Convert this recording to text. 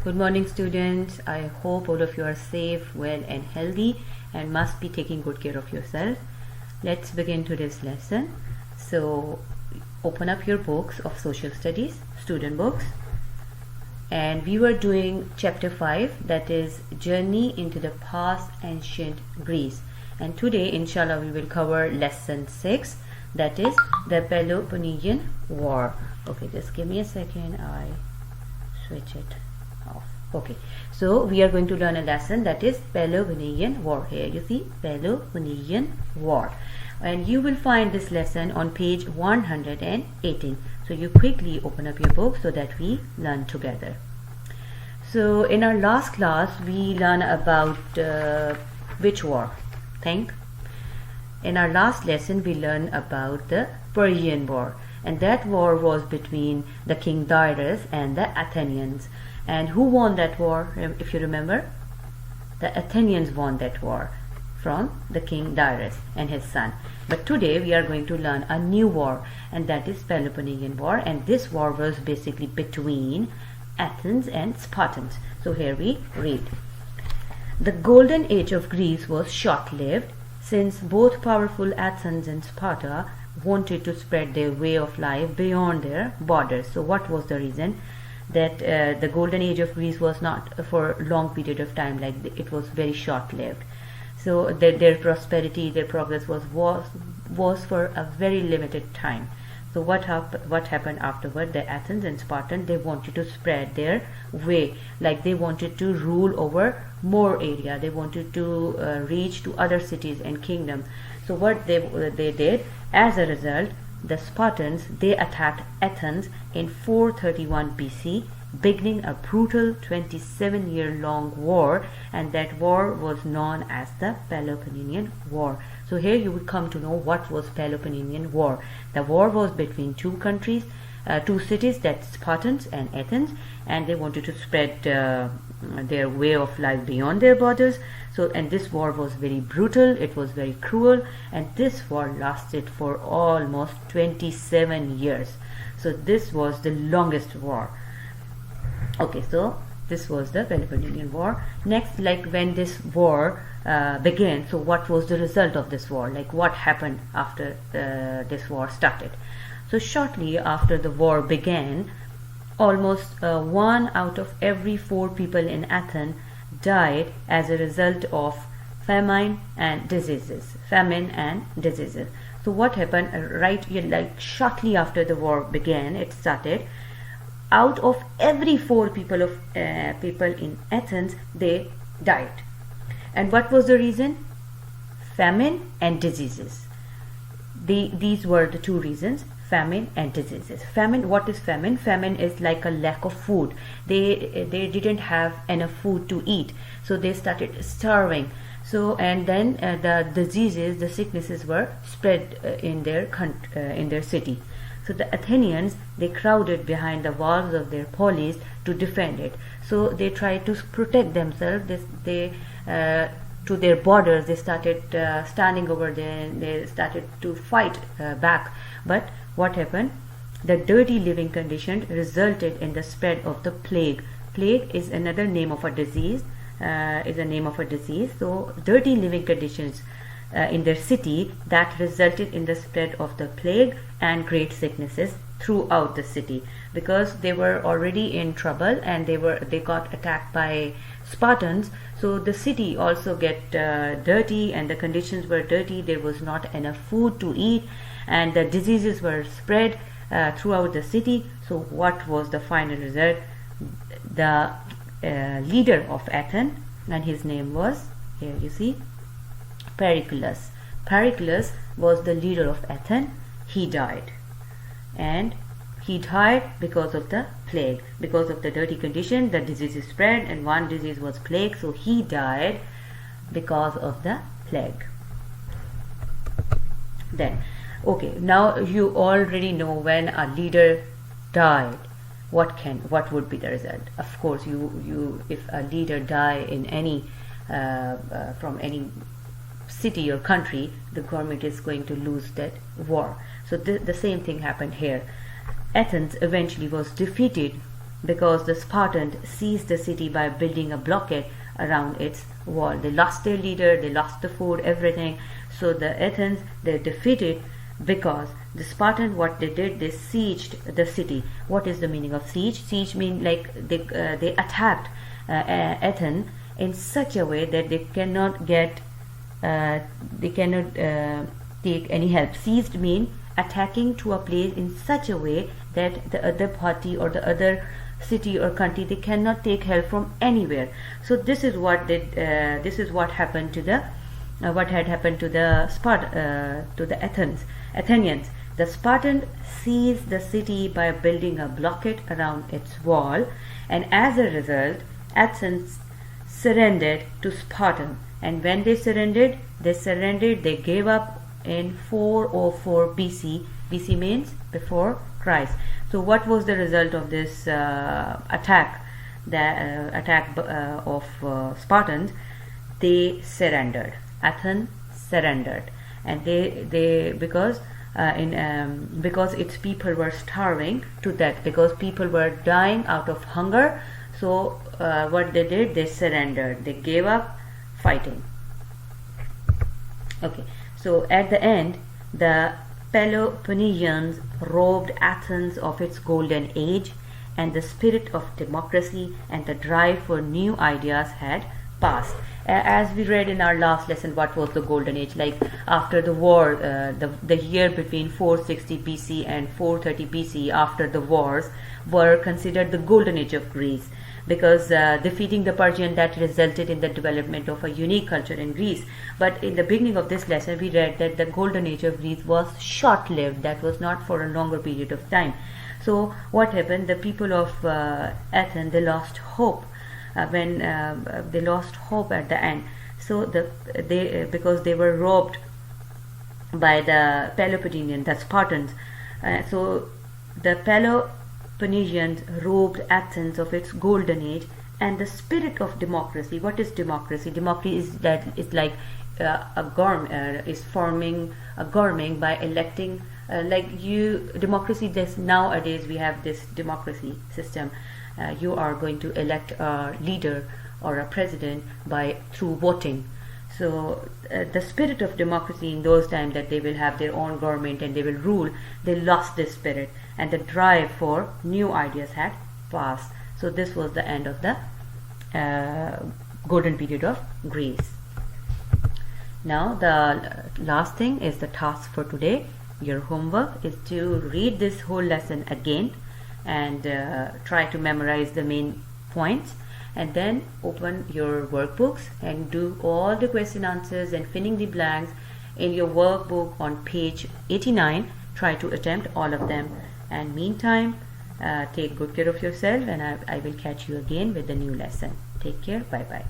Good morning, students. I hope all of you are safe, well, and healthy, and must be taking good care of yourself. Let's begin today's lesson. So, open up your books of social studies, student books, and we were doing chapter 5, that is Journey into the Past Ancient Greece. And today, inshallah, we will cover lesson 6, that is the Peloponnesian War. Okay, just give me a second. I switch it off. Okay, so we are going to learn a lesson, that is Peloponnesian War. Here you see Peloponnesian War, and you will find this lesson on page 118. So you quickly open up your book so that we learn together. So in our last class we learned about which war? Think. In our last lesson we learned about the Persian War, and that war was between the King Darius and the Athenians. And who won that war? If you remember, the Athenians won that war from the King Darius and his son. But today we are going to learn a new war, and that is Peloponnesian War. And this war was basically between Athens and Spartans. So here we read. The golden age of Greece was short-lived, since both powerful Athens and Sparta wanted to spread their way of life beyond their borders. So what was the reason? That the golden age of Greece was not for a long period of time, like it was very short-lived. So their prosperity, their progress was for a very limited time. So what happened afterward? The Athens and Spartans, they wanted to spread their way, like they wanted to rule over more area. They wanted to reach to other cities and kingdoms. So what they did, as a result, the Spartans, they attacked Athens in 431 BC, beginning a brutal 27-year-long war, and that war was known as the Peloponnesian War. So here you will come to know what was Peloponnesian War. The war was between two countries, two cities, that's Spartans and Athens, and they wanted to spread their way of life beyond their borders. So, and this war was very brutal, it was very cruel, and this war lasted for almost 27 years. So this was the longest war. Okay, so this was the Peloponnesian War. Next, like when this war began, so what was the result of this war? Like what happened after this war started? So shortly after the war began, almost 1 out of every 4 people in Athens died as a result of famine and diseases. So what happened like shortly after the war began, it started, out of every 4 people in Athens, they died. And what was the reason? Famine and diseases. These were the 2 reasons. Famine and diseases. Famine, what is famine? Famine is like a lack of food. They didn't have enough food to eat, so they started starving. So, and then the diseases, the sicknesses were spread in their city. So the Athenians, they crowded behind the walls of their polis to defend it. So they tried to protect themselves. They to their borders, they started standing over there, and they started to fight back. But what happened? The dirty living conditions resulted in the spread of the plague. Plague is another name of a disease. So dirty living conditions in their city, that resulted in the spread of the plague and great sicknesses throughout the city, because they were already in trouble and they got attacked by Spartans. So the city also get dirty, and the conditions were dirty. There was not enough food to eat, and the diseases were spread throughout the city. So what was the final result? The leader of Athens, and his name was, here you see, Pericles. Pericles was the leader of Athens. He died, and he died because of the plague, because of the dirty condition. The diseases spread, and one disease was plague, so he died because of the plague. Then, okay, now you already know when a leader died, what would be the result? Of course, if a leader die in any from any city or country, the government is going to lose that war. So the same thing happened here. Athens eventually was defeated because the Spartans seized the city by building a blockade around its wall. They lost their leader, they lost the food, everything. So the Athens, they defeated because the Spartan, what they did, they sieged the city. What is the meaning of siege? Siege means like they attacked Athens in such a way that they cannot take any help. Seized means attacking to a place in such a way that the other party or the other city or country, they cannot take help from anywhere. So this is what happened to the Athenians. The Spartans seized the city by building a blockade around its wall, and as a result, Athens surrendered to Sparta. And when they surrendered, they gave up in 404 BC. BC means before Christ. So what was the result of this attack? The attack of Spartans? They surrendered. Athens surrendered, and because its people were starving to death, because people were dying out of hunger. So what they did, they surrendered. They gave up fighting. Okay, so at the end, the Peloponnesians robbed Athens of its golden age, and the spirit of democracy and the drive for new ideas had passed. As we read in our last lesson, what was the golden age? Like after the war, the year between 460 BC and 430 BC, after the wars, were considered the golden age of Greece, because defeating the Persian, that resulted in the development of a unique culture in Greece. But in the beginning of this lesson, we read that the golden age of Greece was short-lived. That was not for a longer period of time. So what happened? The people of Athens, they lost hope when they lost hope at the end. So because they were robbed by the Peloponnesians, the Spartans. So the Peloponnesians robbed Athens of its golden age and the spirit of democracy. What is democracy? Democracy is that it's like is forming a government by electing. Democracy. This nowadays we have this democracy system. You are going to elect a leader or a president through voting. So the spirit of democracy in those times, that they will have their own government and they will rule, they lost this spirit, and the drive for new ideas had passed. So this was the end of the golden period of Greece. Now the last thing is the task for today. Your homework is to read this whole lesson again and try to memorize the main points, and then open your workbooks and do all the question answers and filling the blanks in your workbook on page 89. Try to attempt all of them, and meantime take good care of yourself, and I will catch you again with the new lesson. Take care. Bye bye.